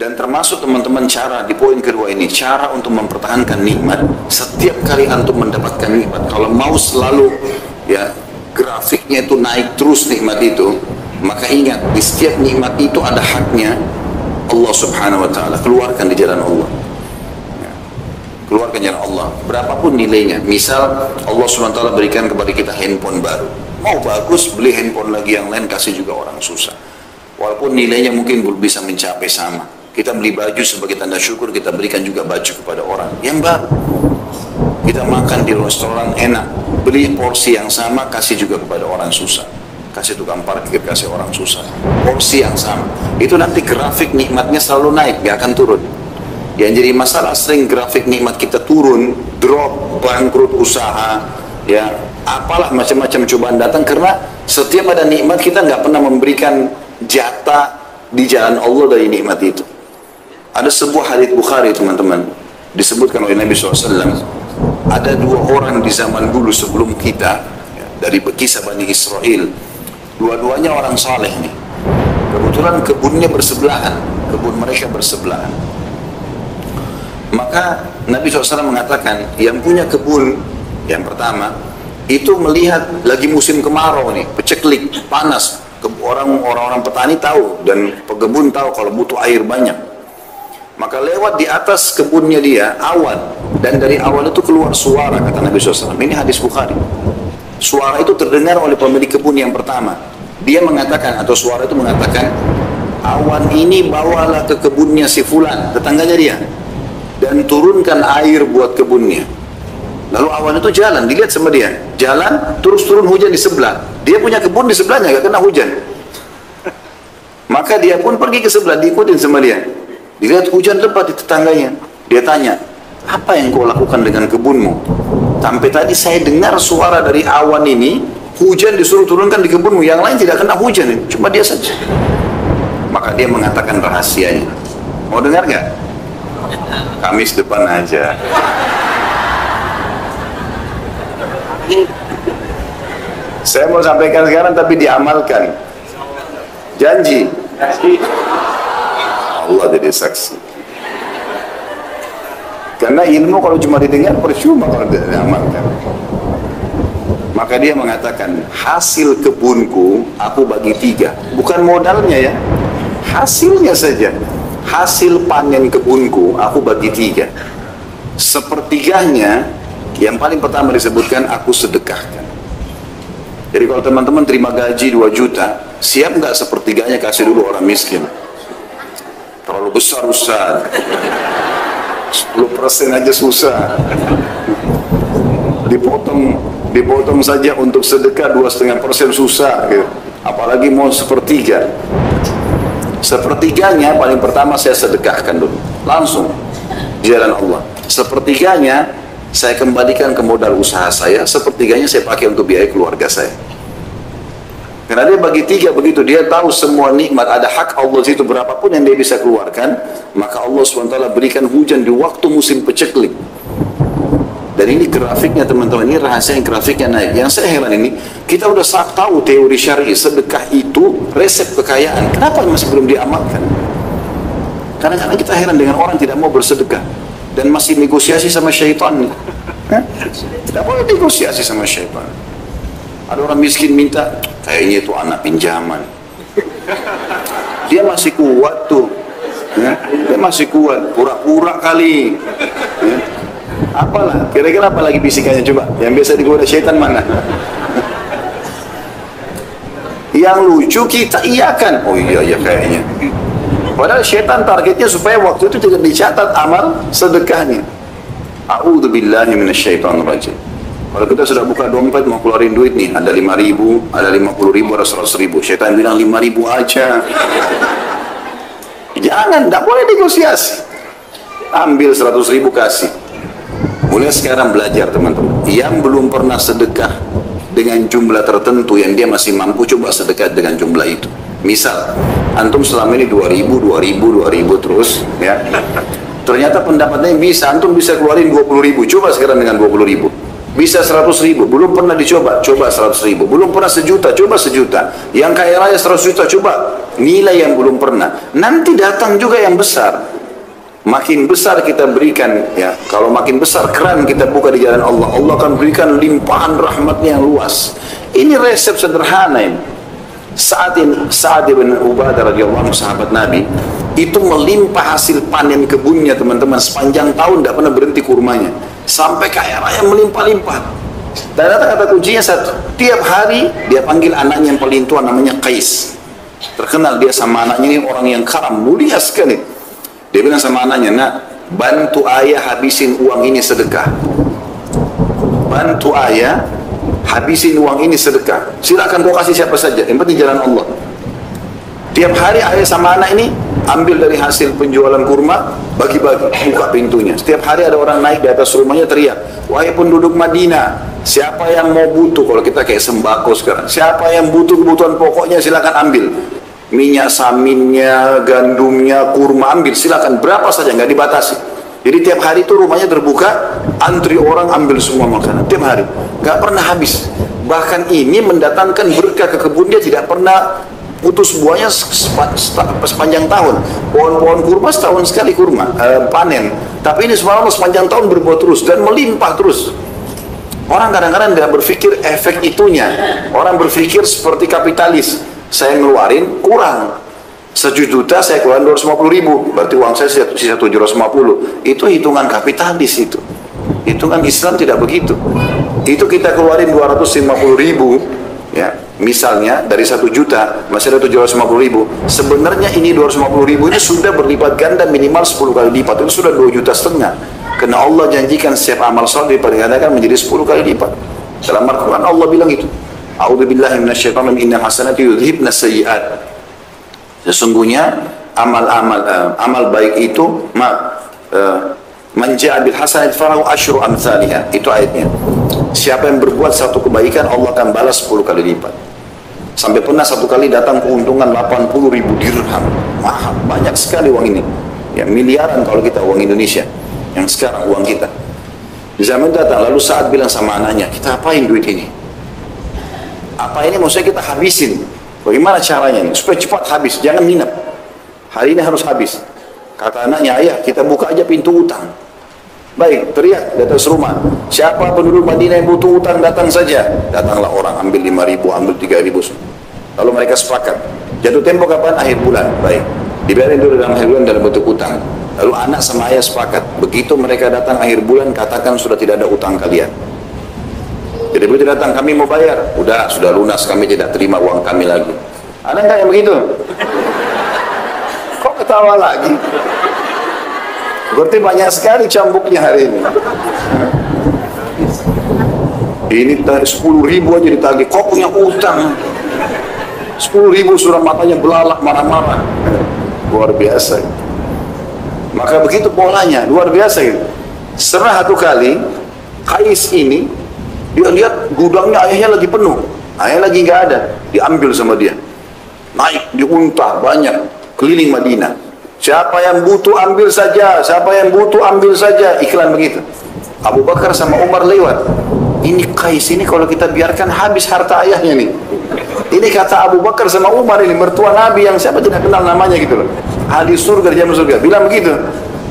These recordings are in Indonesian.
Dan termasuk teman-teman cara di poin kedua ini, cara untuk mempertahankan nikmat. Setiap kali antum mendapatkan nikmat, kalau mau selalu ya grafiknya itu naik terus nikmat itu, maka ingat di setiap nikmat itu ada haknya Allah Subhanahu wa taala. Keluarkan di jalan Allah. Keluarkan jalan Allah, berapapun nilainya. Misal Allah Subhanahu wa taala berikan kepada kita handphone baru. Mau bagus, beli handphone lagi yang lain, kasih juga orang susah. Walaupun nilainya mungkin belum bisa mencapai sama. Kita beli baju sebagai tanda syukur, kita berikan juga baju kepada orang yang baru. Kita makan di restoran enak, beli porsi yang sama, kasih juga kepada orang susah. Kasih tukang parkir, kasih orang susah. Porsi yang sama. Itu nanti grafik nikmatnya selalu naik, gak akan turun. Yang jadi masalah sering grafik nikmat kita turun, drop, bangkrut usaha, ya apalah macam-macam cobaan datang karena setiap ada nikmat kita nggak pernah memberikan jatah di jalan Allah dari nikmat itu. Ada sebuah hadits Bukhari teman-teman, disebutkan oleh Nabi SAW, ada dua orang di zaman dulu sebelum kita, ya, dari kisah Bani Israel, dua-duanya orang saleh nih. Kebetulan kebunnya bersebelahan, kebun mereka bersebelahan. Maka Nabi SAW mengatakan, yang punya kebun yang pertama itu melihat lagi musim kemarau nih, peceklik, panas. Orang-orang petani tahu dan pekebun tahu kalau butuh air banyak. Maka lewat di atas kebunnya dia awan, dan dari awan itu keluar suara, kata Nabi SAW. Ini hadis Bukhari. Suara itu terdengar oleh pemilik kebun yang pertama. Dia mengatakan, atau suara itu mengatakan, awan ini bawalah ke kebunnya si fulan, tetangganya dia, dan turunkan air buat kebunnya. Lalu awan itu jalan, dilihat sama dia, jalan, terus turun hujan di sebelah. Dia punya kebun di sebelahnya, gak kena hujan. Maka dia pun pergi ke sebelah, diikutin sama dia. Dilihat hujan lebat di tetangganya. Dia tanya, apa yang kau lakukan dengan kebunmu? Sampai tadi saya dengar suara dari awan ini, hujan disuruh turunkan di kebunmu, yang lain tidak kena hujan, cuma dia saja. Maka dia mengatakan rahasianya. Mau dengar gak? Kamis depan aja. Saya mau sampaikan sekarang tapi diamalkan. Janji. Allah jadi saksi. Karena ilmu kalau cuma didengar percuma kalau tidak diamalkan. Maka dia mengatakan, hasil kebunku aku bagi 3. Bukan modalnya ya, hasilnya saja. Hasil panen kebunku aku bagi 3. Sepertiganya, yang paling pertama disebutkan, aku sedekahkan. Jadi kalau teman-teman terima gaji 2 juta, siap nggak sepertiganya kasih dulu orang miskin? Terlalu besar Ustaz. 10% aja susah. Dipotong saja untuk sedekah 2,5% susah gitu. Apalagi mau sepertiga. Sepertiganya paling pertama saya sedekahkan dulu, langsung di jalan Allah. Sepertiganya saya kembalikan ke modal usaha saya, sepertiganya saya pakai untuk biaya keluarga saya. Karena dia bagi 3 begitu, dia tahu semua nikmat ada hak Allah situ, berapapun yang dia bisa keluarkan, maka Allah SWT berikan hujan di waktu musim peceklik. Dan ini grafiknya teman-teman, ini rahasia yang grafiknya naik. Yang saya heran ini, kita udah tahu teori syar'i, sedekah itu resep kekayaan. Kenapa masih belum diamalkan? Kadang-kadang kita heran dengan orang tidak mau bersedekah dan masih negosiasi sama syaitan. Tidak boleh negosiasi sama syaitan. Ada orang miskin minta, kayaknya itu anak pinjaman. Dia masih kuat tuh, ya? Dia masih kuat, pura-pura kali. Ya? Apalah, kira-kira apa lagi bisikannya coba? Yang biasa digoda syaitan mana? Yang lucu kita iyakan, oh iya kayaknya. Padahal syaitan targetnya supaya waktu itu tidak dicatat amal sedekahnya. A'udzubillahi minasyaitonirrajim. Kalau kita sudah buka dompet mau keluarin duit nih, ada 5.000, ada 50.000, ada 100.000. Syaitan bilang 5.000 aja. Jangan, tidak boleh negosiasi. Ambil 100.000 kasih. Mulai sekarang belajar teman-teman. Yang belum pernah sedekah dengan jumlah tertentu yang dia masih mampu, coba sedekah dengan jumlah itu. Misal, antum selama ini 2.000 terus, ya. Ternyata pendapatnya bisa, antum bisa keluarin 20.000. Coba sekarang dengan 20.000. Bisa 100.000, belum pernah dicoba, coba 100.000. Belum pernah 1 juta, coba 1 juta. Yang kaya raya 100 juta, coba nilai yang belum pernah. Nanti datang juga yang besar. Makin besar kita berikan, ya. Kalau makin besar keran kita buka di jalan Allah, Allah akan berikan limpahan rahmatnya yang luas. Ini resep sederhana ini. Sa'ad bin Ubadah radhiyallahu anhu, sahabat Nabi, itu melimpah hasil panen kebunnya, teman-teman, sepanjang tahun tidak pernah berhenti kurmanya, sampai kaya raya melimpah-limpah. Dan kata kuncinya satu, tiap hari dia panggil anaknya yang paling tua, namanya Qais. Terkenal dia sama anaknya ini orang yang karam, mulia sekali. Dia bilang sama anaknya, nak, bantu ayah habisin uang ini sedekah. Bantu ayah habisin uang ini sedekah. Silakan kau kasih siapa saja, yang penting jalan Allah. Tiap hari ayah sama anak ini ambil dari hasil penjualan kurma, bagi-bagi, buka pintunya. Setiap hari ada orang naik di atas rumahnya teriak, wahai penduduk Madinah, siapa yang mau butuh, kalau kita kayak sembako sekarang, siapa yang butuh kebutuhan pokoknya silakan ambil. Minyak saminnya, gandumnya, kurma, ambil silakan, berapa saja, nggak dibatasi. Jadi tiap hari itu rumahnya terbuka, antri orang ambil semua makanan tiap hari, nggak pernah habis. Bahkan ini mendatangkan berkah ke kebun, dia tidak pernah putus buahnya sepanjang tahun. Pohon-pohon kurma setahun sekali panen, tapi ini subhanallah sepanjang tahun berbuah terus dan melimpah terus. Orang kadang-kadang tidak berpikir efek itunya. Orang berpikir seperti kapitalis, saya ngeluarin kurang 1 juta, saya keluarin 250.000, berarti uang saya sisa 750. Itu hitungan kapitalis itu. Hitungan Islam tidak begitu. Itu kita keluarin 250.000, ya, misalnya dari 1 juta masih ada 750.000. Sebenarnya ini 250.000 ini sudah berlipat ganda, minimal 10 kali lipat. Itu sudah 2,5 juta. Karena Allah janjikan setiap amal saleh dipergandakan menjadi 10 kali lipat. Dalam Al-Quran Allah bilang itu. A'udzubillahi minasyaitonir rajim, innal hasanati yudhibna sayyi'at. Sesungguhnya amal baik itu man ja'a bil hasanati falahu asyru amsalihha. Itu ayatnya. Siapa yang berbuat satu kebaikan, Allah akan balas 10 kali lipat. Sampai pernah satu kali datang keuntungan 80.000 dirham. Mahal, banyak sekali uang ini. Ya, miliaran kalau kita uang Indonesia. Yang sekarang uang kita. Di zaman datang, lalu Sa'ad bilang sama anaknya, kita apain duit ini? Apa ini maksudnya kita habisin? Bagaimana caranya ini? Supaya cepat habis, jangan minap. Hari ini harus habis. Kata anaknya, ayah, kita buka aja pintu utang. Baik, teriak di atas rumah, siapa penduduk Madinah yang butuh utang datang saja. Datanglah orang, ambil 5.000, ambil 3.000. Lalu mereka sepakat. Jatuh tempo kapan? Akhir bulan. Baik, dibiarin dulu dalam akhir bulan dalam bentuk utang. Lalu anak sama ayah sepakat. Begitu mereka datang akhir bulan, katakan sudah tidak ada utang kalian. Jadi begitu datang, kami mau bayar. Udah, sudah lunas, kami tidak terima uang kami lagi. Ada nggak yang begitu? Kok ketawa lagi? Berarti banyak sekali cambuknya hari ini. Ini 10.000 aja ditagih. Kok punya utang? 10.000 sudah matanya belalak, marah-marah. Luar biasa. Maka begitu polanya, luar biasa gitu. Setelah 1 kali, Qais ini, dia lihat gudangnya ayahnya lagi penuh. Ayah lagi nggak ada, diambil sama dia. Naik, diunta, banyak, keliling Madinah. Siapa yang butuh ambil saja, siapa yang butuh ambil saja, iklan begitu. Abu Bakar sama Umar lewat. Ini Qais ini kalau kita biarkan habis harta ayahnya nih. Ini kata Abu Bakar sama Umar ini, mertua Nabi yang siapa tidak kenal namanya gitu loh. Ahli surga, di jalan surga, bilang begitu.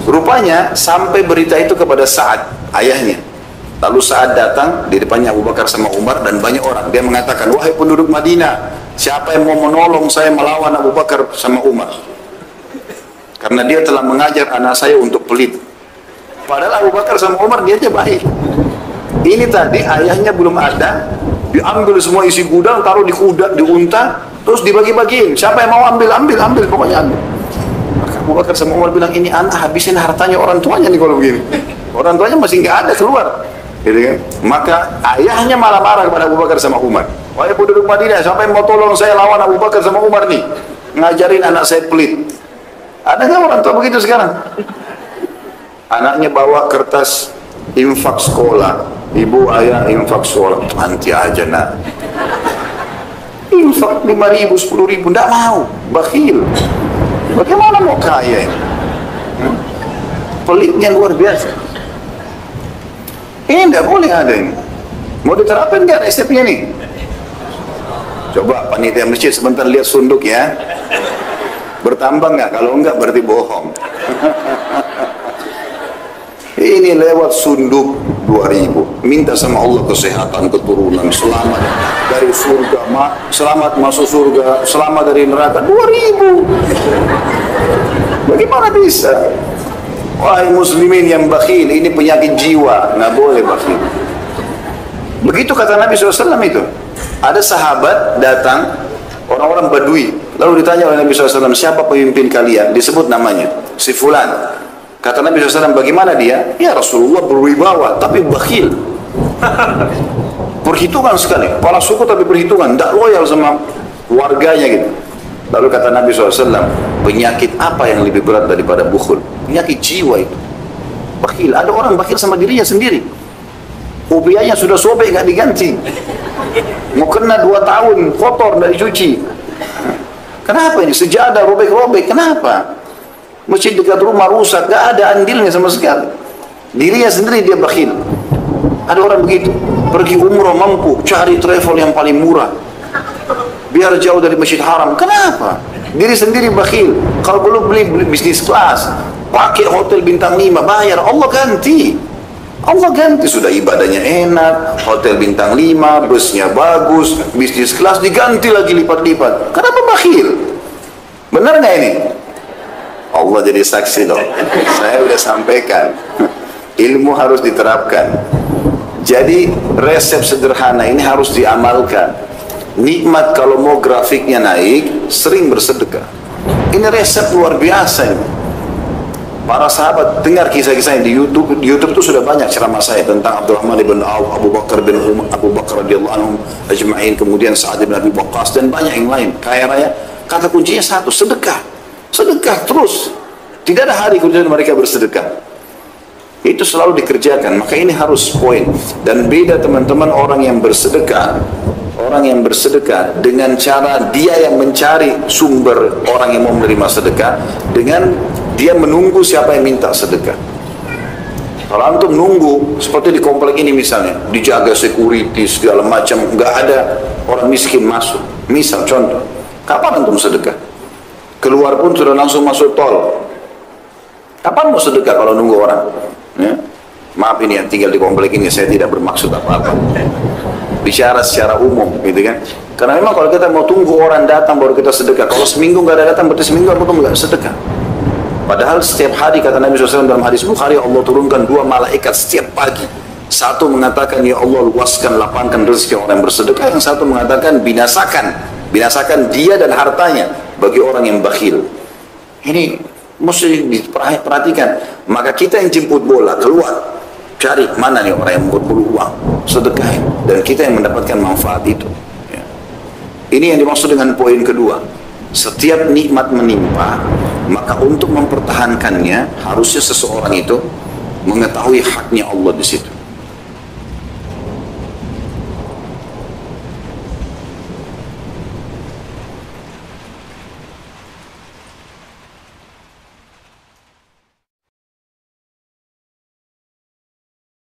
Rupanya sampai berita itu kepada Sa'ad, ayahnya. Lalu Sa'ad datang di depannya Abu Bakar sama Umar dan banyak orang. Dia mengatakan, wahai penduduk Madinah, siapa yang mau menolong saya melawan Abu Bakar sama Umar? Karena dia telah mengajar anak saya untuk pelit. Padahal Abu Bakar sama Umar dia aja baik. Ini tadi ayahnya belum ada, diambil semua isi gudang, taruh di kuda, di unta, terus dibagi-bagiin. Siapa yang mau ambil, pokoknya ambil. Maka Abu Bakar sama Umar bilang, ini anak habisin hartanya orang tuanya nih kalau begini. Orang tuanya masih nggak ada keluar. Gitu kan? Maka ayahnya malah marah kepada Abu Bakar sama Umar. Wahai penduduk Madinah, siapa yang mau tolong saya lawan Abu Bakar sama Umar nih? Ngajarin anak saya pelit. Ada nggak orang tua begitu sekarang? Anaknya bawa kertas infak sekolah. Ibu, ayah infak sekolah. Nanti aja nak. Infak 5.000, 10.000, nggak mau. Bakhil. Bagaimana mau kaya ini? Pelitnya luar biasa. Ini nggak boleh ada ini. Mau diterapkan nggak resepnya nih? Coba panitia masjid sebentar lihat sunduk ya. Bertambah nggak? Kalau enggak berarti bohong. Ini lewat sunduk 2000. Minta sama Allah kesehatan, keturunan, selamat dari surga, selamat masuk surga, selamat dari neraka. 2000. Bagaimana bisa? Wahai muslimin yang bakhil, ini penyakit jiwa, nggak boleh bakhil. Begitu kata Nabi SAW itu. Ada sahabat datang, orang-orang Badui, lalu ditanya oleh Nabi SAW, siapa pemimpin kalian? Disebut namanya, si Fulan. Kata Nabi SAW, bagaimana dia? Ya Rasulullah berwibawa, tapi bakhil. Perhitungan sekali, kepala suku tapi perhitungan, tidak loyal sama warganya gitu. Lalu kata Nabi SAW, penyakit apa yang lebih berat daripada bukhul? Penyakit jiwa itu. Bakhil, ada orang bakhil sama dirinya sendiri. Kopiahnya sudah sobek, nggak diganti. Mau kena 2 tahun, kotor, nggak dicuci. Kenapa ini? Sejadah robek-robek, kenapa? Masjid dekat rumah rusak, gak ada andilnya sama sekali. Dirinya sendiri dia bakhil. Ada orang begitu, pergi umrah mampu, cari travel yang paling murah, biar jauh dari Masjid Haram. Kenapa? Diri sendiri bakhil. Kalau belum beli bisnis kelas, pakai hotel bintang 5, bayar, Allah ganti. Allah ganti, sudah ibadahnya enak, hotel bintang 5, busnya bagus, bisnis kelas diganti lagi lipat-lipat. Kenapa bakhil? Benar nggak ini? Allah jadi saksi loh. Saya udah sampaikan. Ilmu harus diterapkan. Jadi resep sederhana ini harus diamalkan. Nikmat kalau mau grafiknya naik, sering bersedekah. Ini resep luar biasa ini. Para sahabat dengar kisah-kisahnya di YouTube. Di YouTube itu sudah banyak ceramah saya tentang Abdurrahman bin Auf, Abu Bakar bin Umar, Abu Bakar radhiyallahu anhum ajma'in, kemudian Sa'ad bin Abi Waqqas dan banyak yang lain. Kaya raya. Kata kuncinya satu, sedekah. Sedekah terus. Tidak ada hari kemudian mereka bersedekah. Itu selalu dikerjakan. Maka ini harus poin. Dan beda teman-teman orang yang bersedekah. Orang yang bersedekah dengan cara dia yang mencari sumber orang yang mau menerima sedekah, dengan dia menunggu siapa yang minta sedekah. Kalau antum nunggu seperti di komplek ini misalnya, dijaga security segala macam, nggak ada orang miskin masuk. Misal contoh, kapan antum sedekah? Keluar pun sudah langsung masuk tol. Kapan mau sedekah kalau nunggu orang? Ya? Maaf ini yang tinggal di komplek ini, saya tidak bermaksud apa-apa. Bicara secara umum, gitu kan? Karena memang kalau kita mau tunggu orang datang baru kita sedekah. Kalau seminggu nggak ada datang, berarti seminggu apa nggak sedekah. Padahal setiap hari kata Nabi SAW dalam hadis Bukhari, Allah turunkan 2 malaikat setiap pagi. Satu mengatakan, ya Allah luaskan, lapangkan rezeki orang yang bersedekah. Yang satu mengatakan, binasakan dia dan hartanya bagi orang yang bakhil. Ini mesti diperhatikan. Maka kita yang jemput bola keluar, cari mana nih orang yang perlu uang, sedekahin, dan kita yang mendapatkan manfaat itu. Ya. Ini yang dimaksud dengan poin kedua. Setiap nikmat menimpa, maka untuk mempertahankannya harusnya seseorang itu mengetahui haknya Allah di situ.